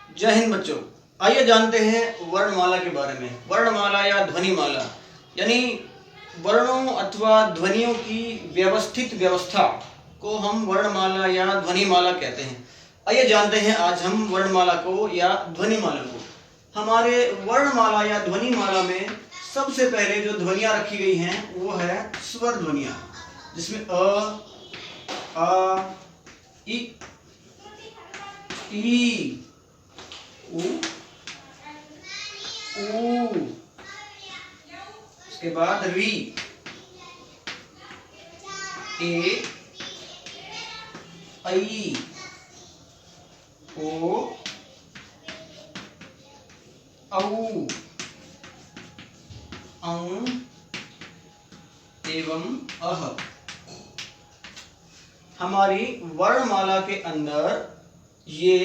जय हिंद बच्चों। आइए जानते हैं वर्णमाला के बारे में। वर्णमाला या ध्वनिमाला यानी वर्णों अथवा ध्वनियों की व्यवस्थित व्यवस्था को हम वर्णमाला या ध्वनिमाला कहते हैं। आइए जानते हैं आज हम वर्णमाला को या ध्वनिमाला को। हमारे वर्णमाला या ध्वनिमाला में सबसे पहले जो ध्वनियाँ रखी गई हैं वो है स्वर ध्वनियाँ, जिसमें अ, आ, इ, ई, उ, इसके बाद री, ए, ऐ, ओ, औ, औ एवं अह। हमारी वर्णमाला के अंदर ये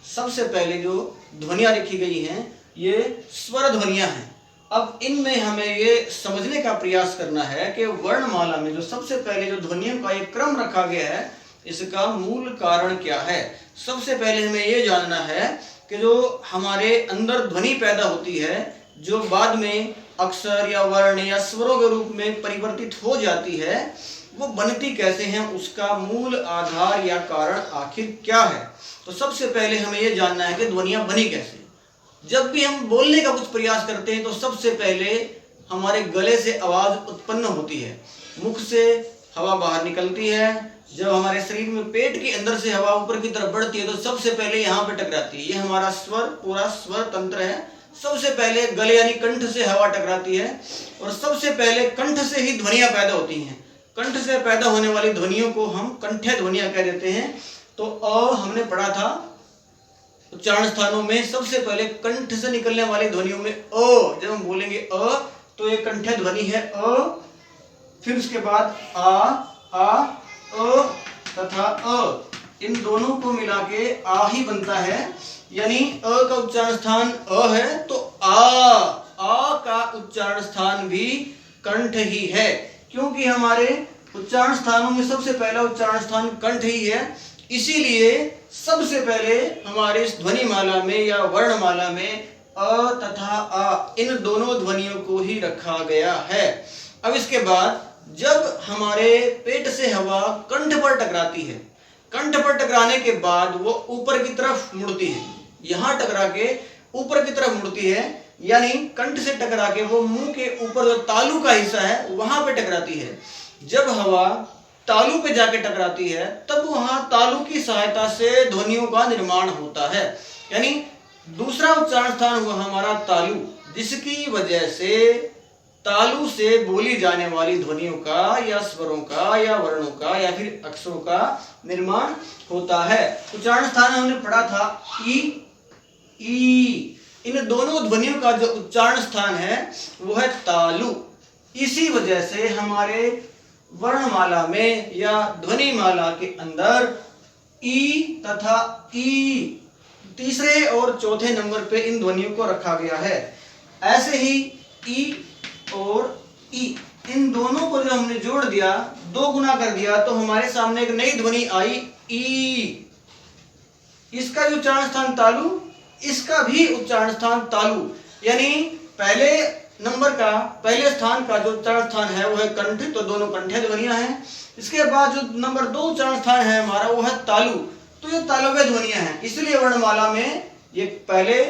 सबसे पहले जो ध्वनियाँ लिखी गई हैं ये स्वर ध्वनियाँ हैं। अब इनमें हमें ये समझने का प्रयास करना है कि वर्णमाला में जो सबसे पहले जो ध्वनियों का एक क्रम रखा गया है इसका मूल कारण क्या है। सबसे पहले हमें ये जानना है कि जो हमारे अंदर ध्वनि पैदा होती है, जो बाद में अक्षर या वर्ण या स्वरों के रूप में परिवर्तित हो जाती है, वो बनती कैसे हैं, उसका मूल आधार या कारण आखिर क्या है। तो सबसे पहले हमें यह जानना है कि ध्वनियाँ बनी कैसे। जब भी हम बोलने का कुछ प्रयास करते हैं तो सबसे पहले हमारे गले से आवाज़ उत्पन्न होती है, मुख से हवा बाहर निकलती है। जब हमारे शरीर में पेट के अंदर से हवा ऊपर की तरफ बढ़ती है तो सबसे पहले यहाँ पे टकराती है। ये हमारा स्वर, पूरा स्वर तंत्र है। सबसे पहले गले यानी कंठ से हवा टकराती है और सबसे पहले कंठ से ही ध्वनियाँ पैदा होती हैं। कंठ से पैदा होने वाली ध्वनियों को हम कंठ्य ध्वनियाँ कह देते हैं। तो अ हमने पढ़ा था उच्चारण स्थानों में, सबसे पहले कंठ से निकलने वाली ध्वनियों में अ, जब हम बोलेंगे अ तो ये कंठ्य ध्वनि है अ। फिर उसके बाद आ, अ तथा अ, इन दोनों को मिला के आ ही बनता है। यानी अ का उच्चारण स्थान अ है तो आ का उच्चारण स्थान भी कंठ ही है, क्योंकि हमारे उच्चारण स्थानों में सबसे पहला उच्चारण स्थान कंठ ही है। इसीलिए सबसे पहले हमारे इस ध्वनिमाला में या वर्णमाला में अ तथा आ, इन दोनों ध्वनियों को ही रखा गया है। अब इसके बाद जब हमारे पेट से हवा कंठ पर टकराती है, कंठ पर टकराने के बाद वो ऊपर की तरफ मुड़ती है, यहाँ टकरा के ऊपर की तरफ मुड़ती है, यानी कंठ से टकरा के वो मुंह के ऊपर जो तालू का हिस्सा है वहां पे टकराती है। जब हवा तालू पे जाके टकराती है तब वहां तालू की सहायता से ध्वनियों का निर्माण होता है। यानी दूसरा उच्चारण स्थान हुआ हमारा तालु, जिसकी वजह से तालु से बोली जाने वाली ध्वनियों का या स्वरों का या वर्णों का या फिर अक्षरों का निर्माण होता है। उच्चारण स्थान हमने पढ़ा था ई। इन दोनों ध्वनियों का जो उच्चारण स्थान है वो है तालु। इसी वजह से हमारे वर्णमाला में या ध्वनिमाला के अंदर ई तथा ई तीसरे और चौथे नंबर पे इन ध्वनियों को रखा गया है। ऐसे ही ई और ई, इन दोनों को जो हमने जोड़ दिया, दो गुना कर दिया, तो हमारे सामने एक नई ध्वनि आई ई। इसका जो उच्चारण स्थान तालु, इसका भी उच्चारण स्थान तालु। यानी पहले नंबर का, पहले स्थान का जो उच्चारण स्थान है वो है कंठ, तो दोनों कंठ्य ध्वनियां हैं। इसके बाद जो नंबर 2 उच्चारण स्थान है हमारा वो है तालु, तो ये तालव्य ध्वनियां हैं। इसलिए वर्णमाला में ये पहले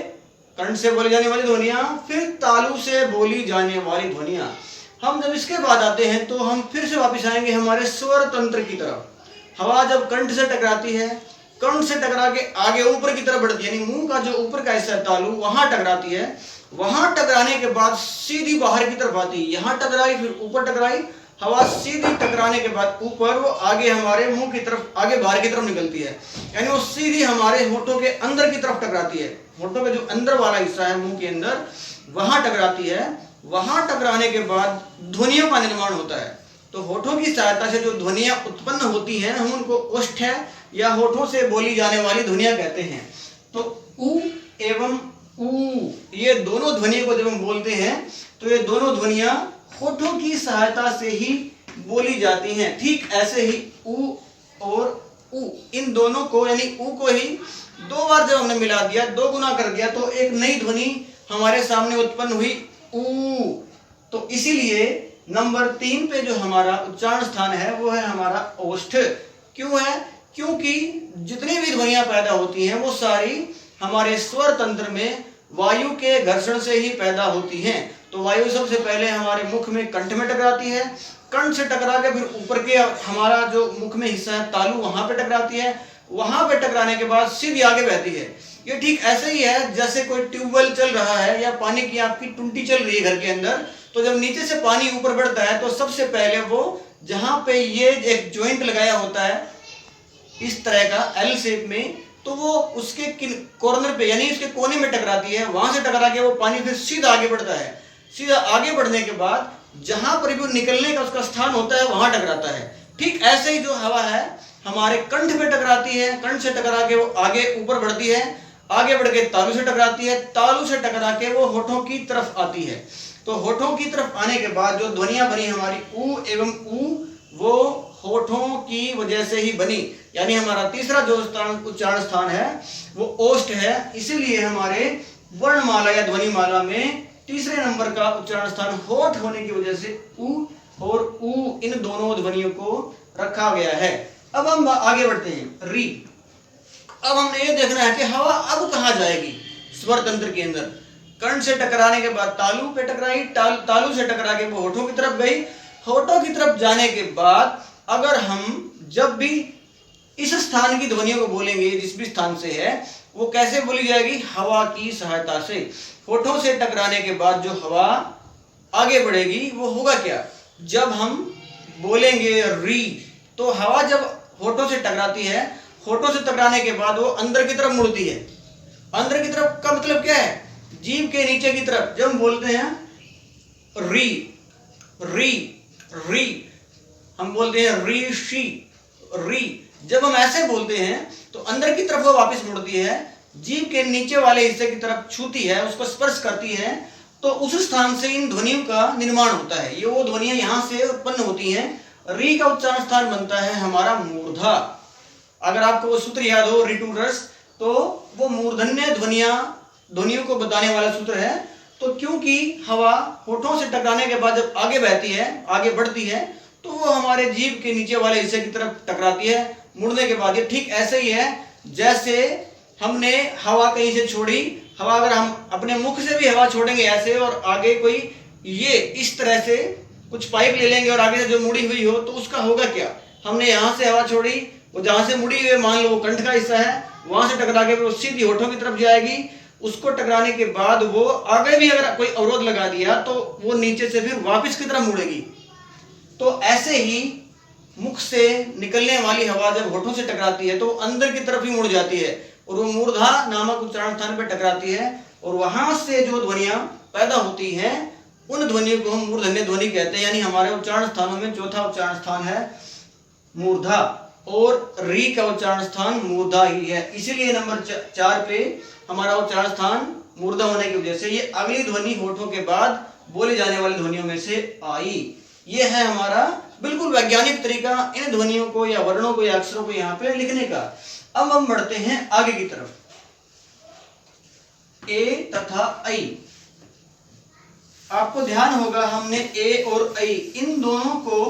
कंठ से बोली जाने वाली ध्वनियां, फिर तालु से बोली जाने वाली ध्वनियां। हम जब इसके बाद आते हैं तो हम फिर से वापस आएंगे हमारे स्वर तंत्र की तरफ। हवा जब कंठ से टकराती है, कंठ से टकरा के आगे ऊपर की तरफ बढ़ती है, यानी मुंह का जो ऊपर का हिस्सा है तालु, वहां टकराती है। वहां टकराने के बाद सीधी बाहर की तरफ आती है, यहाँ टकराई फिर ऊपर टकराई, हवा सीधी टकराने के बाद ऊपर वो आगे हमारे मुंह की तरफ, आगे बाहर की तरफ निकलती है। यानी वो सीधी हमारे होठों के अंदर की तरफ टकराती है। होठों का जो अंदर वाला हिस्सा है मुंह के अंदर, वहां टकराती है। वहां टकराने के बाद ध्वनियों का निर्माण होता है। तो होठों की सहायता से जो ध्वनियां उत्पन्न होती हैं हम उनको ओष्ठ्य या होठों से बोली जाने वाली ध्वनियां कहते हैं। तो उ एवं ऊ, ये दोनों ध्वनियों को जब हम बोलते हैं तो ये दोनों ध्वनियां होठों की सहायता से ही बोली जाती हैं। ठीक ऐसे ही उ और उ, इन दोनों को यानी उ को ही दो बार जब हमने मिला दिया, दो गुना कर दिया, तो एक नई ध्वनि हमारे सामने उत्पन्न हुई, ऊ। तो इसीलिए नंबर 3 पे जो हमारा उच्चारण स्थान है वो है हमारा ओष्ठ। क्यों है? क्योंकि जितनी भी ध्वनियां पैदा होती हैं वो सारी हमारे स्वर तंत्र में वायु के घर्षण से ही पैदा होती हैं। तो वायु सबसे पहले हमारे मुख में कंठ में टकराती है, कंठ से टकरा के फिर ऊपर के हमारा जो मुख में हिस्सा है तालु, वहां पे टकराती है, वहां पे टकराने के बाद सीधी आगे बहती है। ये ठीक ऐसे ही है जैसे कोई ट्यूबवेल चल रहा है या पानी की आपकी टुंटी चल रही है घर के अंदर, तो जब नीचे से पानी ऊपर बढ़ता है तो सबसे पहले वो जहां पे ये एक जॉइंट लगाया होता है इस तरह का एल शेप में, तो वो उसके कॉर्नर पे यानी उसके कोने में टकराती है, वहां से टकरा के वो पानी फिर सीधा आगे बढ़ता है। सीधा आगे बढ़ने के बाद जहां पर भी निकलने का उसका स्थान होता है वहां टकराता है। ठीक ऐसे ही जो हवा है हमारे कंठ पे टकराती है, कंठ से टकरा के वो आगे ऊपर बढ़ती है, आगे बढ़ के तालु से टकराती है, तालु से टकरा के वो होठों की तरफ आती है। तो होठों की तरफ आने के बाद जो ध्वनियां बनी हमारी ऊ एवं ऊ, वो होठों की वजह से ही बनी। यानी हमारा तीसरा जो उच्चारण स्थान है वो ओष्ठ है। इसीलिए हमारे वर्णमाला या ध्वनिमाला में तीसरे नंबर का उच्चारण स्थान होठ होने की वजह से ऊ और ऊ इन दोनों ध्वनियों को रखा गया है। अब हम आगे बढ़ते हैं, री। अब हमने ये देखना है कि हवा अब कहाँ जाएगी स्वर तंत्र के अंदर। कंठ से टकराने के बाद तालु पे टकराई, तालु से टकरा के वो होठों की तरफ गई, होठों की तरफ जाने के बाद अगर हम जब भी इस स्थान की ध्वनियों को बोलेंगे जिस भी स्थान से है, वो कैसे बोली जाएगी? हवा की सहायता से। होठों से टकराने के बाद जो हवा आगे बढ़ेगी वो होगा क्या? जब हम बोलेंगे री, तो हवा जब होठों से टकराती है, होठों से टकराने के बाद वो अंदर की तरफ मुड़ती है। अंदर की तरफ का मतलब क्या है? जीभ के नीचे की तरफ। जब हम बोलते हैं री री री, हम बोलते हैं री शी री, जब हम ऐसे बोलते हैं तो अंदर की तरफ वो वापस मुड़ती है, जीभ के नीचे वाले हिस्से की तरफ छूती है, उसको स्पर्श करती है, तो उस स्थान से इन ध्वनियों का निर्माण होता है। ये वो ध्वनियां यहां से उत्पन्न होती हैं। री का उच्चारण स्थान बनता है हमारा मूर्धा। अगर आपको वो सूत्र याद हो रिटूरस, तो वो मूर्धन्य ध्वनियों को बताने वाला सूत्र है। तो क्योंकि हवा होठों से टकराने के बाद जब आगे बहती है, आगे बढ़ती है, तो वो हमारे जीभ के नीचे वाले हिस्से की तरफ टकराती है मुड़ने के बाद। ये ठीक ऐसे ही है जैसे हमने हवा कहीं से छोड़ी, हवा अगर हम अपने मुख से भी हवा छोड़ेंगे ऐसे और आगे कोई ये इस तरह से कुछ पाइप ले लेंगे और आगे से जो मुड़ी हुई हो, तो उसका होगा क्या? हमने यहाँ से हवा छोड़ी, वो जहाँ से मुड़ी हुई मान लो वो कंठ का हिस्सा है, वहां से टकरा के वो सीधी होठों की तरफ जाएगी। उसको टकराने के बाद वो आगे भी अगर कोई अवरोध लगा दिया तो वो नीचे से फिर वापस की तरफ मुड़ेगी। तो ऐसे ही मुख से निकलने वाली हवा जब होठों से टकराती है तो अंदर की तरफ ही मुड़ जाती है और वो मूर्धा नामक उच्चारण स्थान पर टकराती है, और वहां से जो ध्वनियां पैदा होती हैं उन ध्वनियों को हम मूर्धन्य ध्वनि कहते हैं। यानी हमारे उच्चारण स्थानों में चौथा उच्चारण स्थान है मूर्धा, और री का उच्चारण स्थान मूर्धा ही है। इसीलिए नंबर 4 पे हमारा उच्चारण स्थान मूर्धा होने की वजह से ये अगली ध्वनि होठों के बाद बोले जाने वाली ध्वनियों में से आई। ये है हमारा बिल्कुल वैज्ञानिक तरीका इन ध्वनियों को या वर्णों को या अक्षरों को यहाँ पे लिखने का। अब हम बढ़ते हैं आगे की तरफ, ए तथा ऐ। आपको ध्यान होगा हमने ए और ऐ इन दोनों को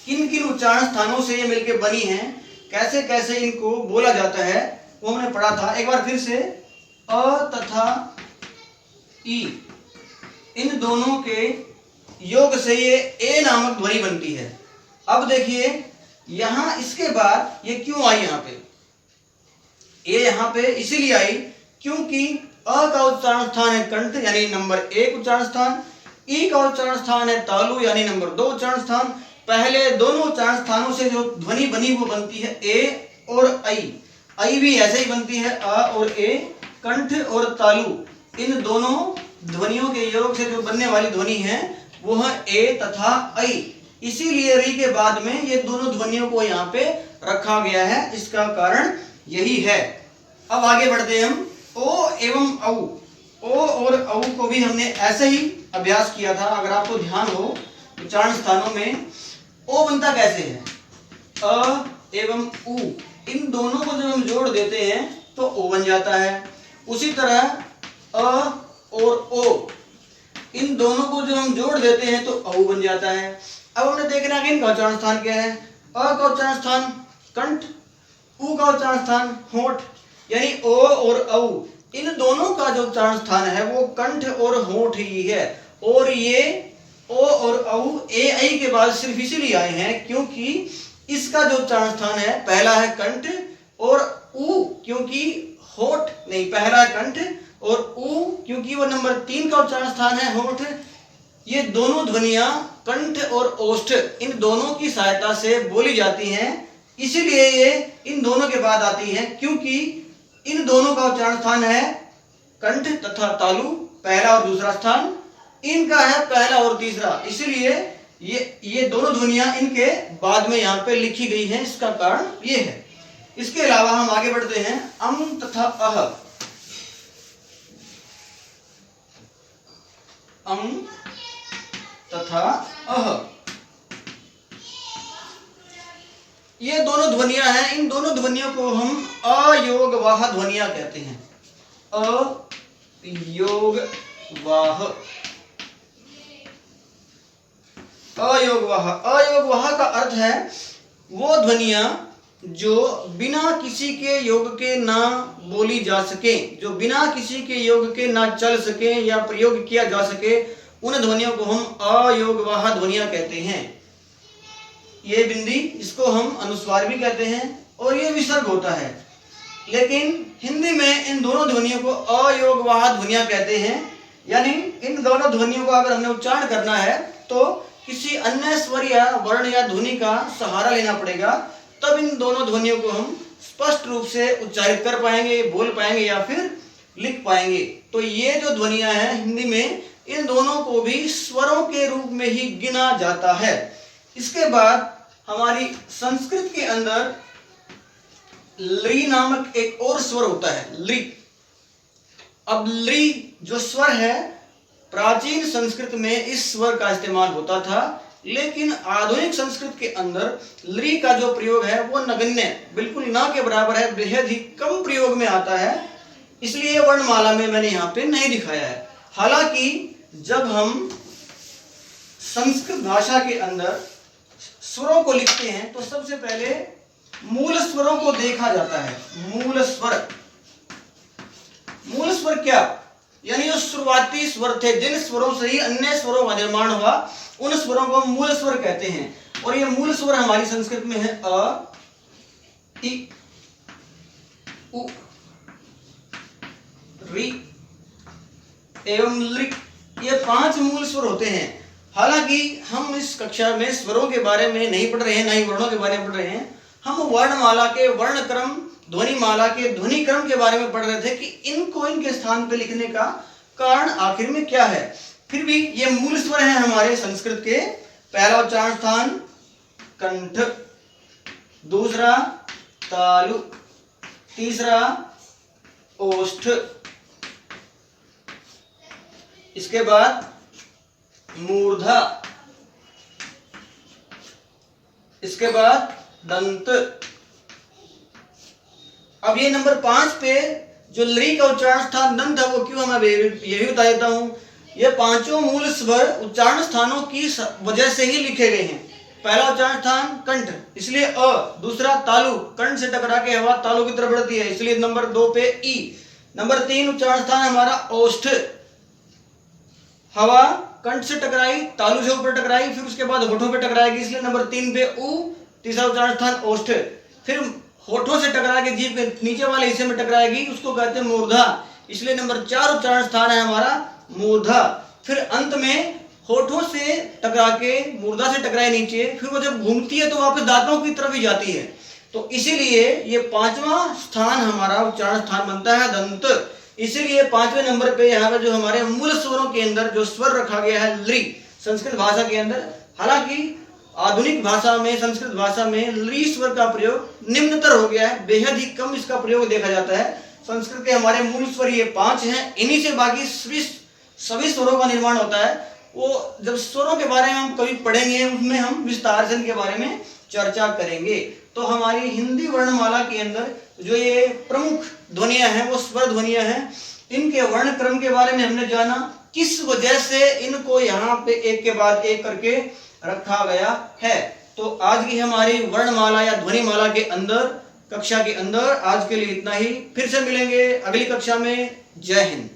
किन किन उच्चारण स्थानों से ये मिलकर बनी हैं, कैसे कैसे इनको बोला जाता है, वो हमने पढ़ा था। एक बार फिर से, अ तथा ई इन दोनों के योग से ये ए नामक ध्वनि बनती है। अब देखिए यहां इसके बाद ये क्यों आई? यहाँ पे ए यहाँ पे इसीलिए आई क्योंकि अ का उच्चारण स्थान है कंठ यानी नंबर 1 उच्चारण स्थान, ई का उच्चारण स्थान है तालु यानी नंबर 2 उच्चारण स्थान। पहले दोनों उच्चारण स्थानों से जो ध्वनि बनी वो बनती है ए और ऐ। ऐ भी ऐसे ही बनती है अ और ए। कंठ और तालु इन दोनों ध्वनियों के योग से जो बनने वाली ध्वनि है वो है ए तथा ऐ। इसीलिए री के बाद में ये दोनों ध्वनियों को यहाँ पे रखा गया है, इसका कारण यही है। अब आगे बढ़ते हैं हम ओ एवं औ। ओ और औ को भी हमने ऐसे ही अभ्यास किया था। अगर आपको ध्यान हो उच्चारण स्थानों में ओ बनता कैसे है? अ एवं उ, इन दोनों को जब हम जोड़ देते हैं तो ओ बन जाता है। उसी तरह अ और ओ, इन दोनों को जब हम जोड़ देते हैं तो औ बन जाता है। अब हमने देखना कि इनका उच्चारण स्थान क्या है। अ का उच्चारण स्थान कंठ, उ का उच्चारण स्थान होंठ, यानी ओ और औ इन दोनों का जो उच्चारण स्थान है वो कंठ और होंठ ही है। और ये ओ और औ ए ऐ के बाद सिर्फ इसीलिए आए हैं क्योंकि इसका जो उच्चारण स्थान है पहला है कंठ और उ क्योंकि होठ नहीं, पहला है कंठ और उ क्योंकि वो नंबर 3 का उच्चारण स्थान है होठ। ये दोनों ध्वनियां कंठ और ओष्ठ इन दोनों की सहायता से बोली जाती हैं, इसीलिए ये इन दोनों के बाद आती हैं क्योंकि इन दोनों का उच्चारण स्थान है कंठ तथा तालु, पहला और दूसरा स्थान इनका है पहला और तीसरा, इसलिए ये दोनों ध्वनियां इनके बाद में यहाँ पे लिखी गई हैं। इसका कारण ये है। इसके अलावा हम आगे बढ़ते हैं। अम तथा अह, अम तथा अह, ये दोनों ध्वनियां हैं। इन दोनों ध्वनियों को हम अयोगवाह ध्वनियां कहते हैं। अयोगवाह, अयोगवाह, अयोगवाह का अर्थ है वो ध्वनियां जो बिना किसी के योग के ना बोली जा सके, जो बिना किसी के योग के ना चल सके या प्रयोग किया जा सके, उन ध्वनियों को हम अयोगवाह ध्वनियां कहते हैं। ये बिंदी, इसको हम अनुस्वार भी कहते हैं और ये विसर्ग होता है, लेकिन हिंदी में इन दोनों ध्वनियों को अयोगवाह ध्वनियां कहते हैं। यानी इन दोनों ध्वनियों को अगर हमने उच्चारण करना है तो किसी अन्य स्वर या वर्ण या ध्वनि का सहारा लेना पड़ेगा, तब इन दोनों ध्वनियों को हम स्पष्ट रूप से उच्चारित कर पाएंगे, बोल पाएंगे या फिर लिख पाएंगे। तो ये जो ध्वनियां हैं हिंदी में, इन दोनों को भी स्वरों के रूप में ही गिना जाता है। इसके बाद हमारी संस्कृत के अंदर ली नामक एक और स्वर होता है, ली। अब ली जो स्वर है, प्राचीन संस्कृत में इस स्वर का इस्तेमाल होता था, लेकिन आधुनिक संस्कृत के अंदर ली का जो प्रयोग है वो नगण्य, बिल्कुल ना के बराबर है, बेहद ही कम प्रयोग में आता है, इसलिए वर्णमाला में मैंने यहाँ पे नहीं दिखाया है। हालांकि जब हम संस्कृत भाषा के अंदर स्वरों को लिखते हैं तो सबसे पहले मूल स्वरों को देखा जाता है। मूल स्वर, मूल स्वर क्या, यानी जो शुरुआती स्वर थे, जिन स्वरों से ही अन्य स्वरों का निर्माण हुआ, उन स्वरों को मूल स्वर कहते हैं। और ये मूल स्वर हमारी संस्कृत में है अ, इ, उ, रि एवं लृ। ये 5 मूल स्वर होते हैं। हालांकि हम इस कक्षा में स्वरों के बारे में नहीं पढ़ रहे हैं, ना ही वर्णों के बारे में पढ़ रहे हैं। हम वर्णमाला के वर्ण क्रम, ध्वनिमाला के ध्वनि क्रम के बारे में पढ़ रहे थे कि इनको इनके स्थान पे लिखने का कारण आखिर में क्या है। फिर भी ये मूल स्वर हैं हमारे संस्कृत के। पहला उच्चारण स्थान कंठ, दूसरा तालु, तीसरा ओष्ठ, इसके बाद मूर्धा, इसके बाद दंत। अब ये नंबर 5 पे जो ली का उच्चारण स्थान दंत है वो क्यों, मैं ये भी बता देता हूं। ये 5 मूल स्वर उच्चारण स्थानों की वजह से ही लिखे गए हैं। पहला उच्चारण स्थान कंठ, इसलिए अ। दूसरा तालु, कंठ से टकरा के हवा तालु की तरफ बढ़ती है, इसलिए नंबर 2 पे ई। नंबर 3 उच्चारण स्थान हमारा ओष्ठ, हवा कंठ से टकराई, तालु से ऊपर टकराई, फिर उसके बाद होठों पे टकराएगी, इसलिए नंबर 3 पे उ। तीसरा उच्चारण स्थान ओष्ठ, फिर होठों से टकरा के जीभ के नीचे वाले हिस्से में टकराएगी, उसको कहते हैं मूर्धा, इसलिए नंबर 4 उच्चारण स्थान है हमारा मूर्धा। फिर अंत में होठों से टकरा के मूर्धा से टकराए नीचे, फिर वो जब घूमती है तो वापस दांतों की तरफ ही जाती है। तो इसीलिए ये 5वां स्थान हमारा उच्चारण स्थान बनता है दंत। इसीलिए 5वें नंबर पे यहाँ पे जो हमारे मूल स्वरों के अंदर जो स्वर रखा गया है ली, संस्कृत भाषा के अंदर। हालांकि आधुनिक भाषा में, संस्कृत भाषा में ली स्वर का प्रयोग निम्नतर हो गया है, बेहद ही कम इसका प्रयोग देखा जाता है। संस्कृत के हमारे मूल स्वर ये 5 हैं, इन्हीं से बाकी सभी स्वरों का निर्माण होता है। वो जब स्वरों के बारे में हम कभी पढ़ेंगे, उसमें हम विस्तार से इनके बारे में चर्चा करेंगे। तो हमारी हिंदी वर्णमाला के अंदर जो ये प्रमुख ध्वनियां हैं वो स्वर ध्वनियां हैं। इनके वर्ण क्रम के बारे में हमने जाना, किस वजह से इनको यहाँ पे एक के बाद एक करके रखा गया है। तो आज की हमारी वर्णमाला या ध्वनिमाला के अंदर, कक्षा के अंदर आज के लिए इतना ही। फिर से मिलेंगे अगली कक्षा में। जय हिंद।